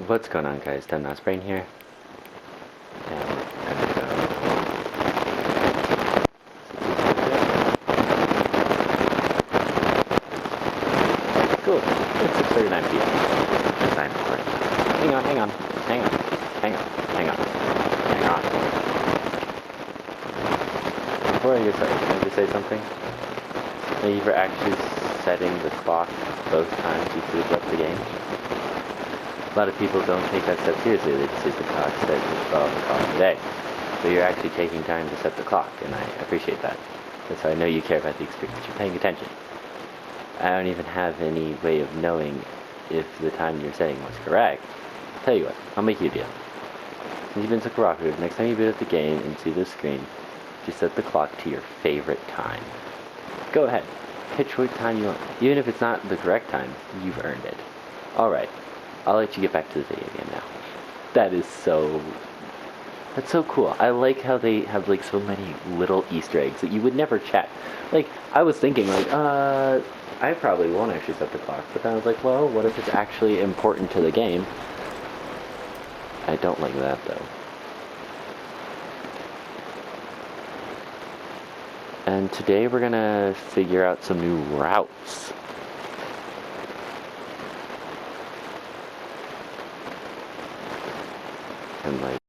What's going on, guys? Brain here. And we're gonna go. Cool. It's 6:39 p.m. As I'm recording. Hang on. Before I get started, can I just say something? Thank you for actually setting the clock both times you boot up the game. A lot of people don't take that step seriously. They just use the clock set and follow the clock today. But you're actually taking time to set the clock, and I appreciate that. That's how I know you care about the experience. You're paying attention. I don't even have any way of knowing if the time you're setting was correct. I'll tell you what, I'll make you a deal. Since you've been so cooperative, next time you boot up the game and see the screen, just set the clock to your favorite time. Go ahead. Pitch what time you want. Even if it's not the correct time, you've earned it. Alright. I'll let you get back to the video game now. That's so cool. I like how they have like so many little Easter eggs that you would never check. Like, I was thinking like, I probably won't actually set the clock, but then I was like, well, what if it's actually important to the game? I don't like that though. And today we're gonna figure out some new routes. And like,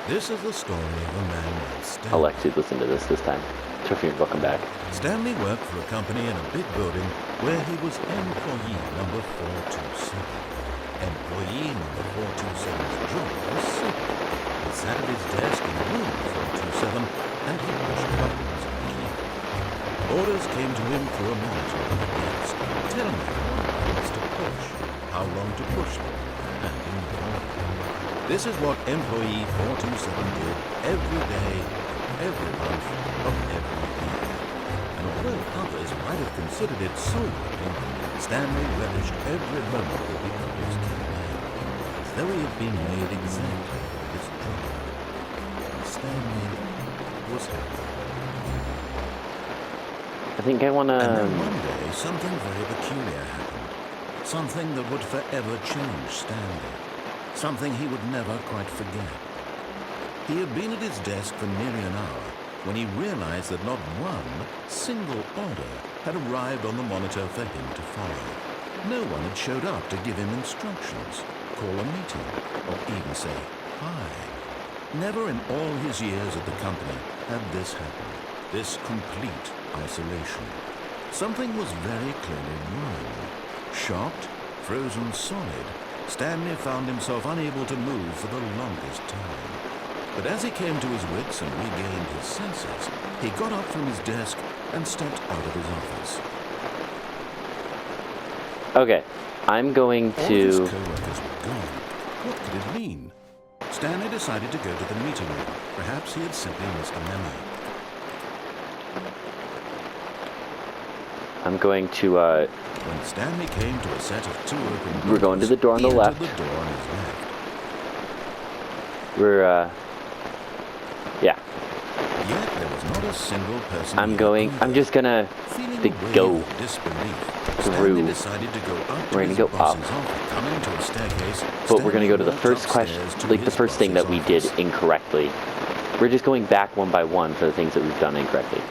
this is the story of a man named Stanley. I'll actually listen to this time. Trophy, welcome back. Stanley worked for a company in a big building where he was employee number 427. Employee number 427's job was simple. He sat at his desk in room 427 and he pushed buttons on the keyboard. Orders came to him through a monitor on the desk, telling him what buttons to push, how long to push them, and in what order. This is what employee 427 did every day, every month, of every year. And although others might have considered it soul-breaking, Stanley relished every moment that he got his key man, as though he had been made exactly for this job. Stanley was happy. I think I wanna... And then one day, something very peculiar happened. Something that would forever change Stanley. Something he would never quite forget. He had been at his desk for nearly an hour when he realized that not one single order had arrived on the monitor for him to follow. No one had showed up to give him instructions, call a meeting, or even say hi. Never in all his years at the company had this happened, this complete isolation. Something was very clearly wrong. Shocked, frozen solid, Stanley found himself unable to move for the longest time. But as he came to his wits and regained his senses, he got up from his desk and stepped out of his office. Okay, I'm going All his to... co-workers were gone. What could it mean? Stanley decided to go to the meeting room. Perhaps he had simply missed a memo. I'm going to, When Stanley came to a set of two open doors, we're going to the door on the he left. entered the door on his left. We're, yeah. Yet there was not a single person. I'm just gonna go through. We're gonna go up. But we're gonna go to the first question, like the first thing that we did incorrectly. We're just going back one by one for the things that we've done incorrectly.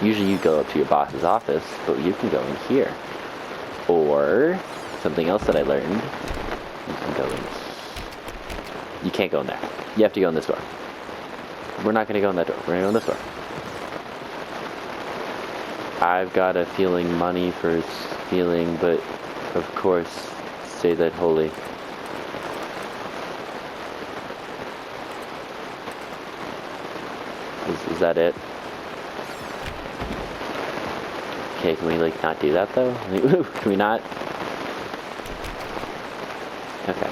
Usually you go up to your boss's office, but you can go in here. Or, something else that I learned, you can go in. You can't go in there. You have to go in this door. We're not going to go in that door. We're going to go in this door. I've got a feeling money for stealing, but of course, say that holy. Is that it? Okay, can we like not do that though? Can we not? Okay.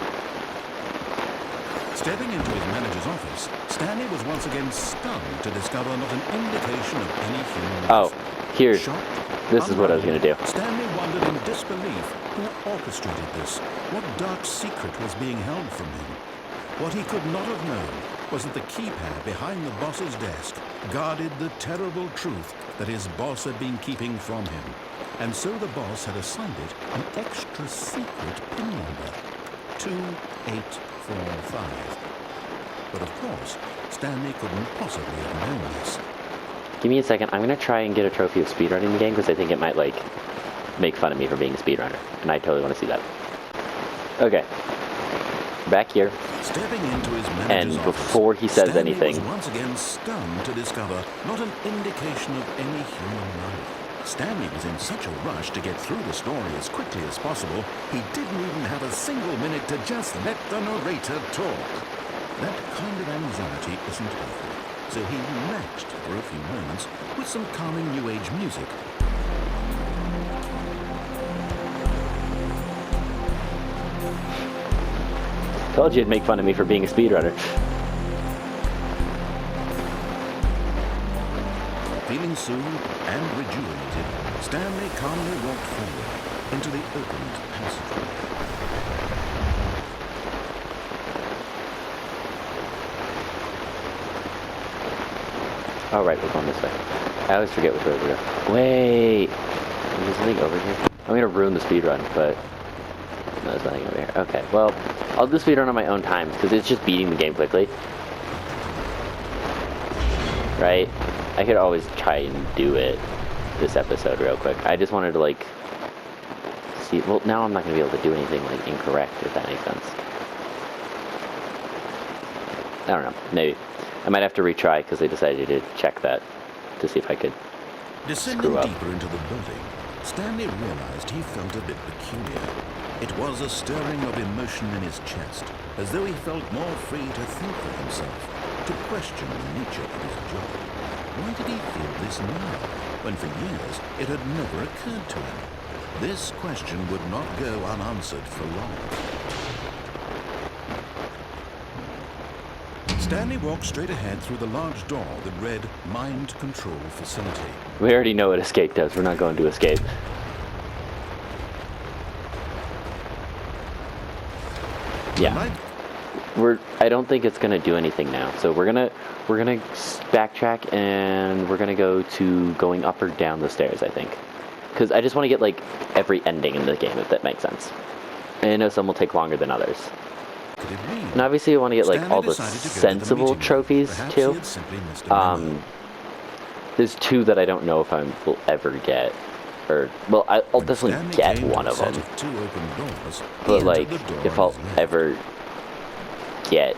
Stepping into his manager's office, Stanley was once again stunned to discover not an indication of any human life. Oh, here. Shocked, This is what I was going to do. Stanley wondered in disbelief who orchestrated this, what dark secret was being held from him. What he could not have known was that the keypad behind the boss's desk guarded the terrible truth that his boss had been keeping from him. and so the boss had assigned it an extra secret pin number, 2845. But of course, Stanley couldn't possibly have known this. Give me a second. I'm gonna try and get a trophy of speedrunning the game because I think it might like make fun of me for being a speedrunner, and I totally want to see that. Okay, back here. Stepping into his And manager's before office, he says Stanley anything, was once again stunned to discover not an indication of any human life. Stanley was in such a rush to get through the story as quickly as possible, he didn't even have a single minute to just let the narrator talk. That kind of anxiety isn't healthy, so he relaxed for a few moments with some calming New Age music. told you it'd make fun of me for being a speedrunner. Feeling soothed and rejuvenated, Stanley calmly walked forward into the opened passageway. All right, we're going this way. I always forget which way we're going. Wait, is something over here? I'm gonna ruin the speedrun, but no, there's nothing over here. Okay, well, I'll do speedrun on my own time because it's just beating the game quickly, right? I could always try and do it this episode real quick. I just wanted to like see. Well, now I'm not gonna be able to do anything like incorrect, if that makes sense. I don't know. Maybe I might have to retry because they decided to check that to see if I could Descending screw up. deeper into the building, Stanley realized he felt a bit peculiar. It was a stirring of emotion in his chest, as though he felt more free to think for himself, to question the nature of his job. Why did he feel this now, when for years it had never occurred to him? This question would not go unanswered for long. Stanley walked straight ahead through the large door that read Mind Control Facility. We already know what escape does. We're not going to escape. Yeah. I don't think it's gonna do anything now. So we're gonna backtrack and we're gonna go to going up or down the stairs, I think. Because I just want to get like every ending in the game, if that makes sense. And I know some will take longer than others. Could it mean? And obviously I want to get like Stanley all the decided to go to the sensible meeting. trophies Perhaps too. he had simply missed a memo. There's two that I don't know if I will ever get. Or, well, I'll When definitely Stanley get came to one a of set them. of two open doors, he But entered like, the door if on I'll his left. ever get,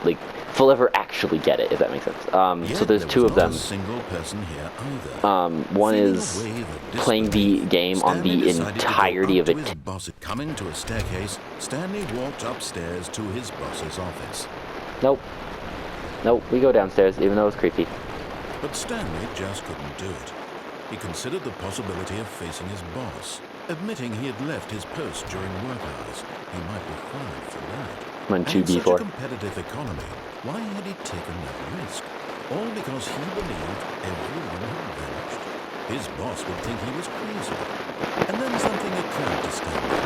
like, if I'll ever actually get it, if that makes sense. Yet So there's there two was of not them. a single person here either. One Feeling is a wave of playing the disbelief, game on Stanley the decided to go entirety up of to it. his boss. Coming to a staircase, Stanley walked upstairs to his boss's office. Nope, we go downstairs, even though it's creepy. But Stanley just couldn't do it. He considered the possibility of facing his boss, admitting he had left his post during work hours. He might be fired for that. I'm on And in such a 2B4. competitive economy, why had he taken that risk? All because he believed everyone had vanished. His boss would think he was crazy. And then something occurred to Stanley.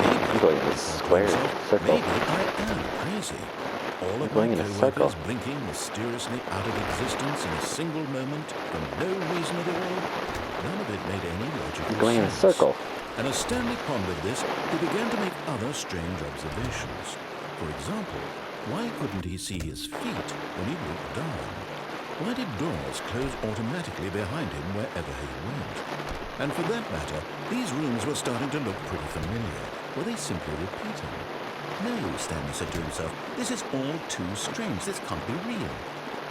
Maybe, I'm going in a he thought to square himself, circle. maybe I am crazy. All of going my in a co-workers circle. blinking mysteriously out of existence in a single moment for no reason at all. None of it made any logical I'm going in a sense. circle. And as Stanley pondered this, he began to make other strange observations. For example, why couldn't he see his feet when he looked down? Why did doors close automatically behind him wherever he went? And for that matter, these rooms were starting to look pretty familiar. Were they simply repeating? No, Stanley said to himself, this is all too strange. This can't be real.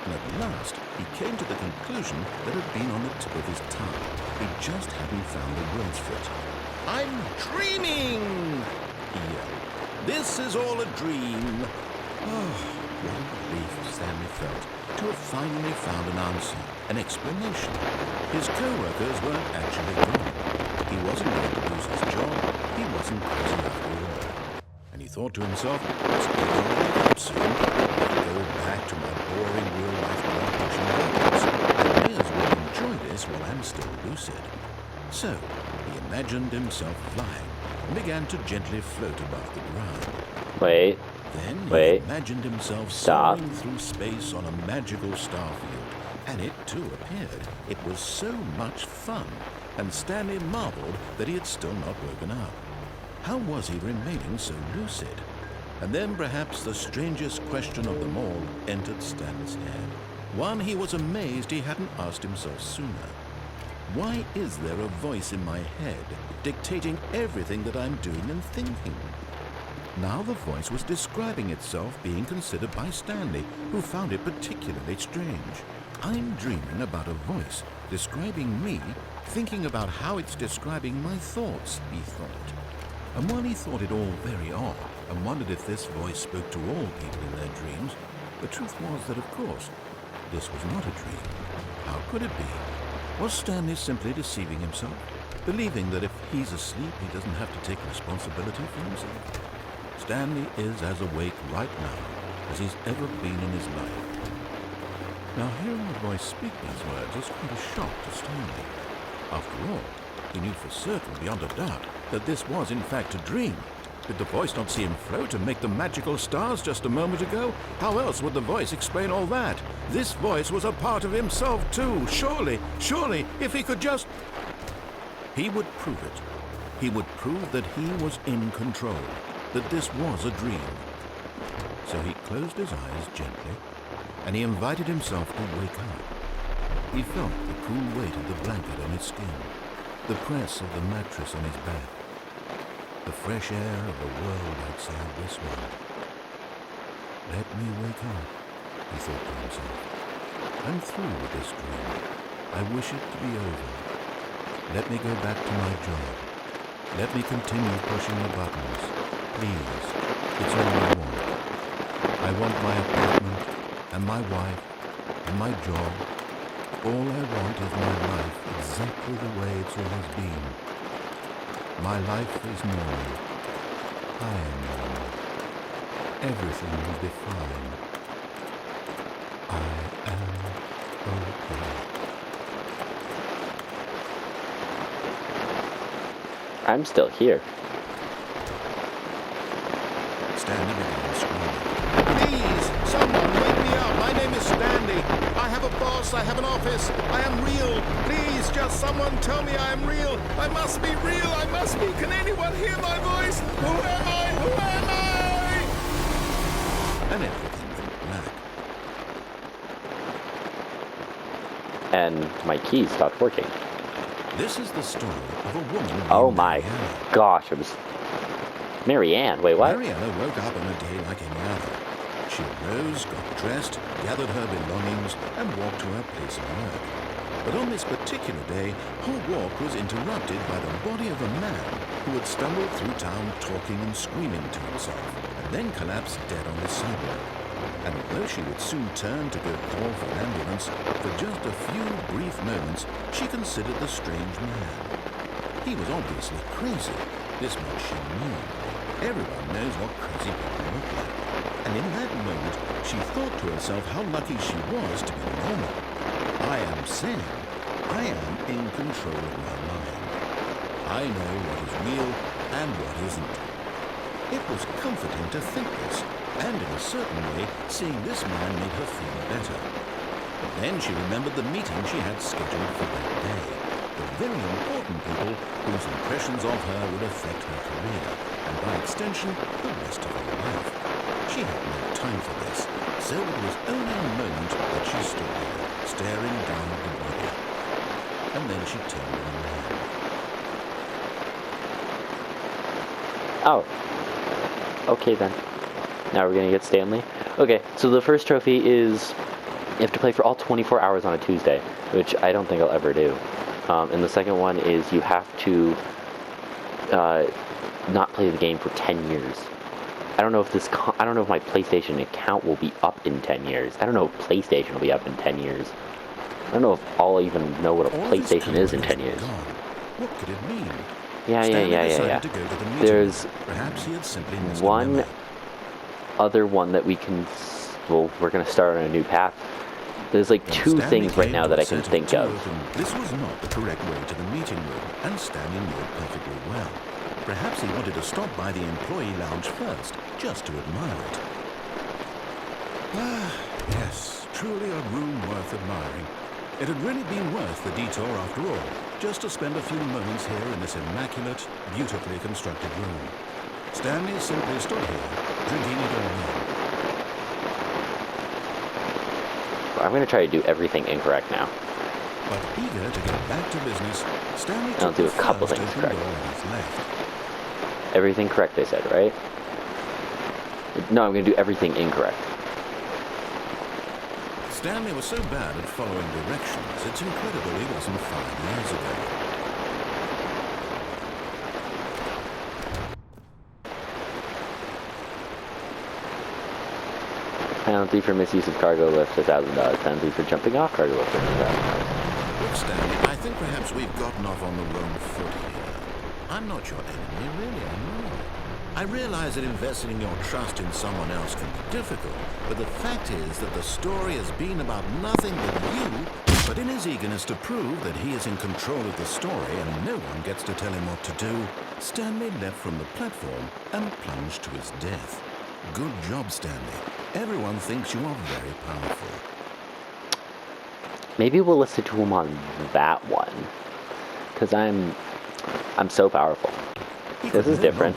And at last, he came to the conclusion that had been on the tip of his tongue. He just hadn't found the words for it. I'm dreaming! He yelled. This is all a dream. Oh, what a relief Stanley felt to have finally found an answer, an explanation. His co-workers weren't actually gone. He wasn't going to lose his job. He wasn't crazy after all. And he thought to himself, it's getting up soon. I'll go back to my boring real-life blood-pushing habits. I may as well enjoy this while I'm still lucid. So, he imagined himself flying and began to gently float above the ground. Wait. Then he Wait. imagined himself Stop. soaring through space on a magical starfield, and it too appeared. It was so much fun. and Stanley marveled that he had still not woken up. How was he remaining so lucid? And then perhaps the strangest question of them all entered Stanley's head. One he was amazed he hadn't asked himself sooner. Why is there a voice in my head dictating everything that I'm doing and thinking? Now the voice was describing itself being considered by Stanley, who found it particularly strange. I'm dreaming about a voice describing me, thinking about how it's describing my thoughts, he thought. And while he thought it all very odd, and wondered if this voice spoke to all people in their dreams, the truth was that, of course, this was not a dream. How could it be? Was Stanley simply deceiving himself, believing that if he's asleep, he doesn't have to take responsibility for himself? Stanley is as awake right now as he's ever been in his life. Now, hearing the voice speak these words was quite a shock to Stanley. After all, he knew for certain, beyond a doubt, that this was in fact a dream. Did the voice not see him float and make the magical stars just a moment ago? How else would the voice explain all that? This voice was a part of himself too. Surely, if he could just... He would prove it. He would prove that he was in control, that this was a dream. So he closed his eyes gently, and he invited himself to wake up. He felt the cool weight of the blanket on his skin, the press of the mattress on his back, the fresh air of the world outside this one. Let me wake up, he thought to himself. I'm through with this dream. I wish it to be over. Let me go back to my job. Let me continue pushing the buttons. Please, it's all I want. I want my apartment, and my wife, and my job. All I want is my life exactly the way it's always been. My life is normal. I am normal. Everything will be fine. I am okay. I'm still here. Stanley began screaming. Please, someone wake me up. My name is Stanley. I have a boss. I have an office. I am real. Please, just someone tell me I am real. I must be real. I must be. Can anyone hear my voice? Who am I? Who am I? And everything went black. And my keys stopped working. This is the story of a woman named Oh my Mariana. gosh, it was Marianne. Wait, what? Mariana woke up on a day like any other. She arose, got dressed, gathered her belongings, and walked to her place of work. But on this particular day, her walk was interrupted by the body of a man who had stumbled through town talking and screaming to himself, and then collapsed dead on the sidewalk. And although she would soon turn to go call for an ambulance, for just a few brief moments, she considered the strange man. He was obviously crazy. This much she knew. Everyone knows what crazy people look like. And in that moment, she thought to herself how lucky she was to be normal. I am sane. I am in control of my mind. I know what is real and what isn't. It was comforting to think this, and in a certain way, seeing this man made her feel better. But then she remembered the meeting she had scheduled for that day. The very important people whose impressions of her would affect her career, and by extension, the rest of her life. She had no time for this, so it was only a moment that she stood there, staring down at the body. And then she turned around. Oh. Okay then. Now we're gonna get Stanley. Okay, so the first trophy is you have to play for all 24 hours on a Tuesday, which I don't think I'll ever do. And the second one is you have to not play the game for 10 years. I don't know if my PlayStation account will be up in 10 years. I don't know if PlayStation will be up in 10 years. I don't know if I'll even know what a PlayStation is in 10 years. What could it mean? Yeah. To go to the meeting. There's Perhaps he had simply missed a one memo. other one that we can... Well, we're going to start on a new path. There's like When two Stanley things right came now to that a I can set think of. token, this was not the correct way to the meeting room, and Stanley knew it perfectly well. Perhaps he wanted to stop by the employee lounge first, just to admire it. Ah, yes, truly a room worth admiring. It had really been worth the detour after all, just to spend a few moments here in this immaculate, beautifully constructed room. Stanley simply stood here, drinking it all in. I'm going to try to do everything incorrect now. But eager to get back to business, Stanley I'll took do the a couple first things open correct. door on his left. Everything correct, I said, right? No, I'm going to do everything incorrect. Stanley was so bad at following directions, it's incredible he wasn't 5 years ago. Penalty for misuse of cargo lift, $1,000. Penalty for jumping off cargo lift, $1,000. Look, Stanley, I think perhaps we've gotten off on the wrong foot here. I'm not your enemy, really, I'm not. I realize that investing your trust in someone else can be difficult, but the fact is that the story has been about nothing but you. But in his eagerness to prove that he is in control of the story and no one gets to tell him what to do, Stanley leapt from the platform and plunged to his death. Good job, Stanley. Everyone thinks you are very powerful. Maybe we'll listen to him on that one. Because I'm so powerful. This is different.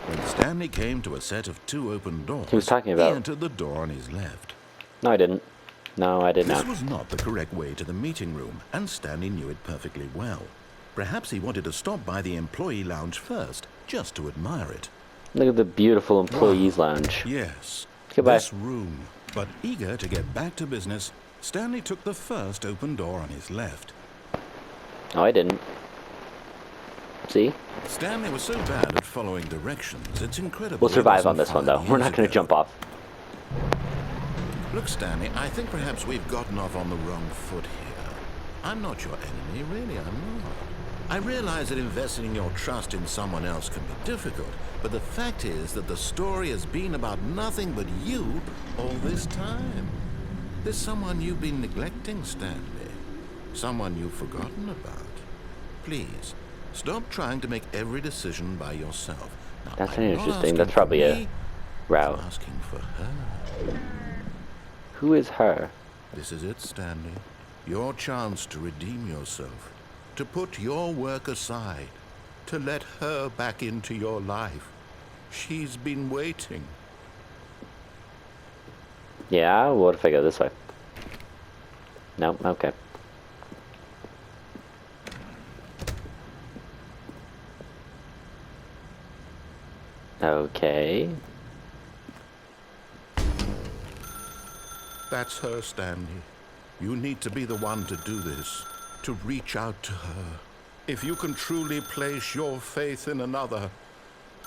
When Stanley came to a set of 2 open doors, He was talking about... he entered the door on his left. No, I didn't. No, I did This not. was not the correct way to the meeting room, and Stanley knew it perfectly well. Perhaps he wanted to stop by the employee lounge first, just to admire it. Look at the beautiful employees lounge. Yes, Goodbye. this room. But eager to get back to business, Stanley took the first open door on his left. No, I didn't. See? Stanley was so bad at following directions, it's incredible. We'll survive he on this one, wasn't though. We're 5 not going years to jump ago. off. Look, Stanley, I think perhaps we've gotten off on the wrong foot here. I'm not your enemy, really, I'm not. I realize that investing your trust in someone else can be difficult, but the fact is that the story has been about nothing but you all this time. There's someone you've been neglecting, Stanley. Someone you've forgotten about. Please, stop trying to make every decision by yourself. Now, That's I'm not interesting. asking That's for probably me, a route. I'm asking for her. Who is her? This is it, Stanley. Your chance to redeem yourself. To put your work aside. To let her back into your life. She's been waiting. Yeah, what if I go this way? No, okay. Okay. That's her, Stanley. You need to be the one to do this. To reach out to her. If you can truly place your faith in another,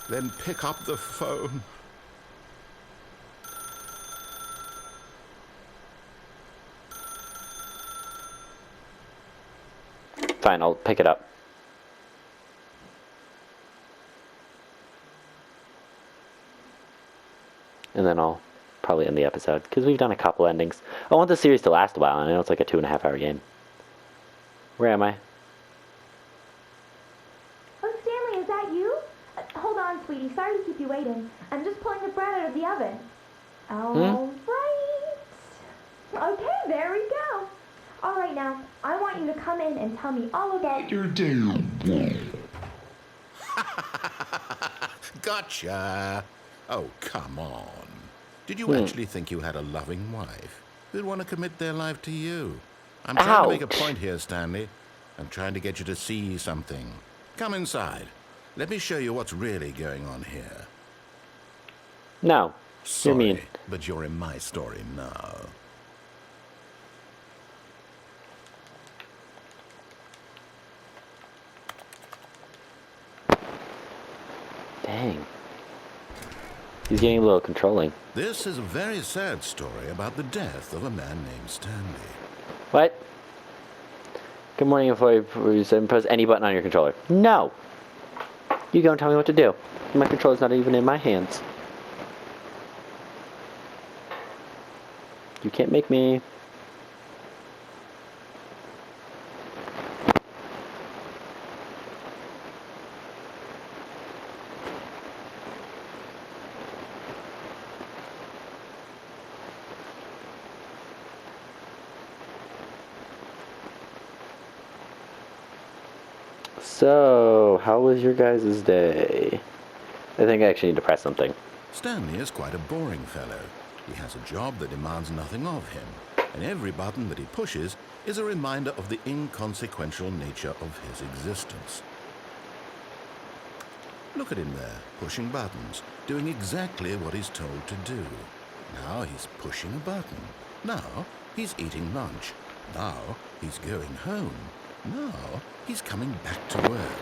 then pick up the phone. Fine, I'll pick it up. And then I'll probably end the episode, because we've done a couple endings. I want the series to last a while, and I know it's like a 2.5 hour game. Where am I? Oh, Stanley, is that you? Hold on, sweetie. Sorry to keep you waiting. I'm just pulling the bread out of the oven. All right. Okay, there we go. All right, now, I want you to come in and tell me all about your day. Gotcha. Oh, come on. Did you actually think you had a loving wife who'd want to commit their life to you? I'm trying to make a Ouch. point here, Stanley. I'm trying to get you to see something. Come inside. Let me show you what's really going on here. No. Sorry, You're mean. but you're in my story now. Dang. He's getting a little controlling. This is a very sad story about the death of a man named Stanley. What? Good morning, employee. Press any button on your controller. No! You go and tell me what to do. My controller's not even in my hands. You can't make me. So, how was your guys' day? I think I actually need to press something. Stanley is quite a boring fellow. He has a job that demands nothing of him, and every button that he pushes is a reminder of the inconsequential nature of his existence. Look at him there, pushing buttons, doing exactly what he's told to do. Now he's pushing a button. Now he's eating lunch. Now he's going home. Now he's coming back to work.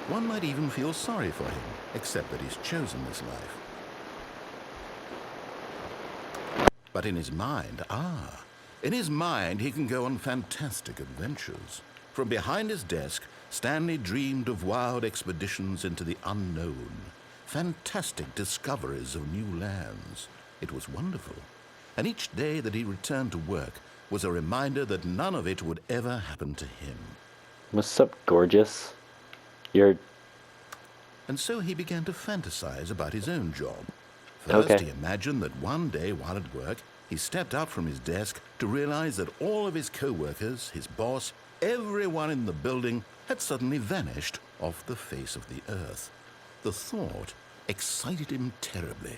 One might even feel sorry for him, except that he's chosen this life. But in his mind, in his mind he can go on fantastic adventures. From behind his desk, Stanley dreamed of wild expeditions into the unknown, fantastic discoveries of new lands. It was wonderful. And each day that he returned to work was a reminder that none of it would ever happen to him. What's up, gorgeous? You're... And so he began to fantasize about his own job. First, Okay. he imagined that one day while at work, he stepped up from his desk to realize that all of his co-workers, his boss, everyone in the building had suddenly vanished off the face of the earth. The thought excited him terribly.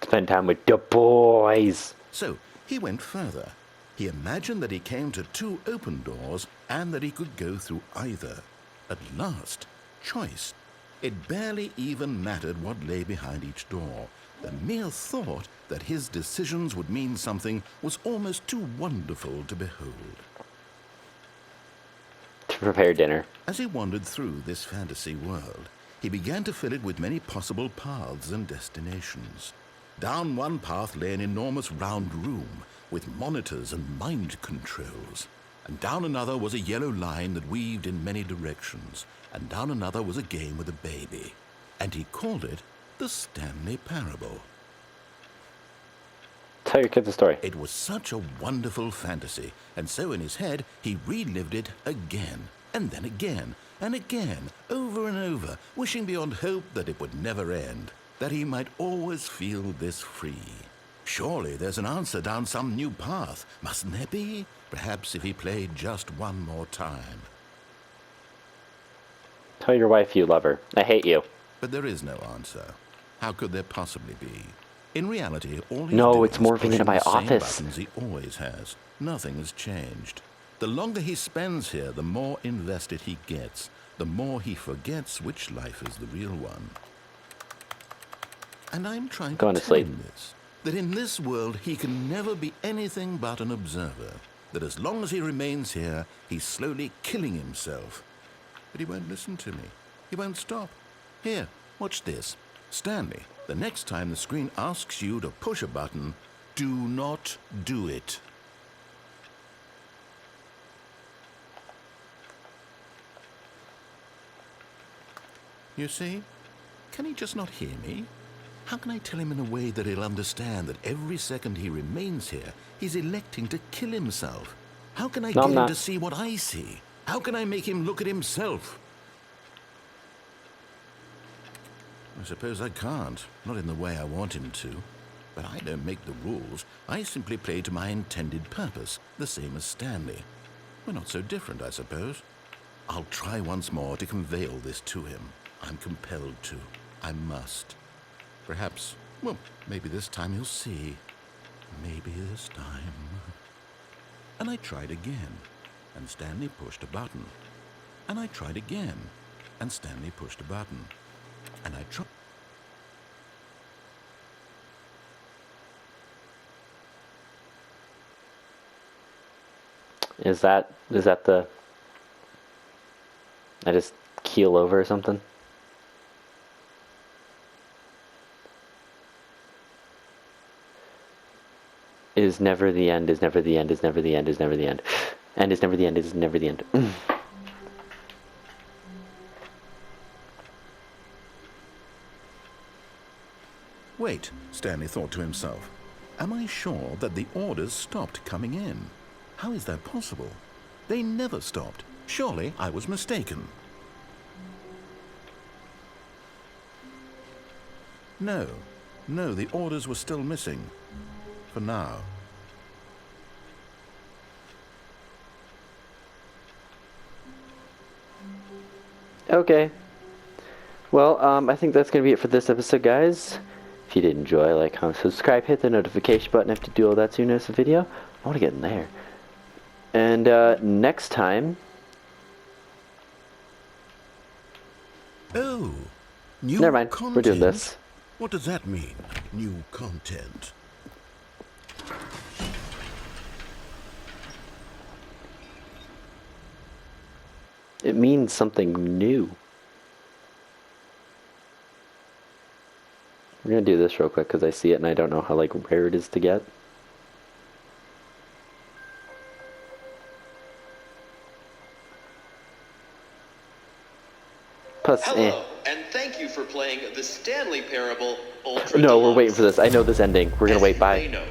Spend time with the boys. So he went further. He imagined that he came to two open doors and that he could go through either. At last, choice. It barely even mattered what lay behind each door. The mere thought that his decisions would mean something was almost too wonderful to behold. To prepare dinner. As he wandered through this fantasy world, he began to fill it with many possible paths and destinations. Down one path lay an enormous round room with monitors and mind controls. And down another was a yellow line that weaved in many directions. And down another was a game with a baby. And he called it the Stanley Parable. Tell your kids a story. It was such a wonderful fantasy, and so in his head he relived it again, and then again, and again, over and over, wishing beyond hope that it would never end, that he might always feel this free. Surely there's an answer down some new path, mustn't there be? Perhaps if he played just one more time. Tell your wife you love her. I hate you. But there is no answer. How could there possibly be? In reality, all he's No, doing it's is morphing pushing into my the same office. buttons he always has. Nothing has changed. The longer he spends here, the more invested he gets. The more he forgets which life is the real one. And I'm trying Going to to tell sleep. him this. That in this world he can never be anything but an observer. That as long as he remains here, he's slowly killing himself. But he won't listen to me. He won't stop. Here, watch this. Stanley, the next time the screen asks you to push a button, do not do it. You see? Can he just not hear me? How can I tell him in a way that he'll understand that every second he remains here, he's electing to kill himself? How can I No, get I'm him not. to see what I see? How can I make him look at himself? I suppose I can't, not in the way I want him to. But I don't make the rules. I simply play to my intended purpose, the same as Stanley. We're not so different, I suppose. I'll try once more to convey all this to him. I'm compelled to. I must. Perhaps, well, maybe this time he'll see. Maybe this time. And I tried again, and Stanley pushed a button. And I tried again, and Stanley pushed a button. And I tried. Is that the... I just keel over or something? Is never the end, is never the end, is never the end, is never the end. And is never the end, is never the end. Wait, Stanley thought to himself. Am I sure that the orders stopped coming in? How is that possible? They never stopped. Surely I was mistaken. No, the orders were still missing. For now. Okay. Well, I think that's going to be it for this episode, guys. If you did enjoy, like, comment, subscribe, hit the notification button if you do all that so you notice a video. I want to get in there. And next time... Oh, new Never mind, content? we're doing this. What does that mean, new content? It means something new. We're going to do this real quick because I see it and I don't know how, like, rare it is to get. Plus, Hello, and thank you for playing the Stanley Parable Ultra No, we're Deluxe. waiting for this. I know this ending. We're going to As wait. you Bye. may know,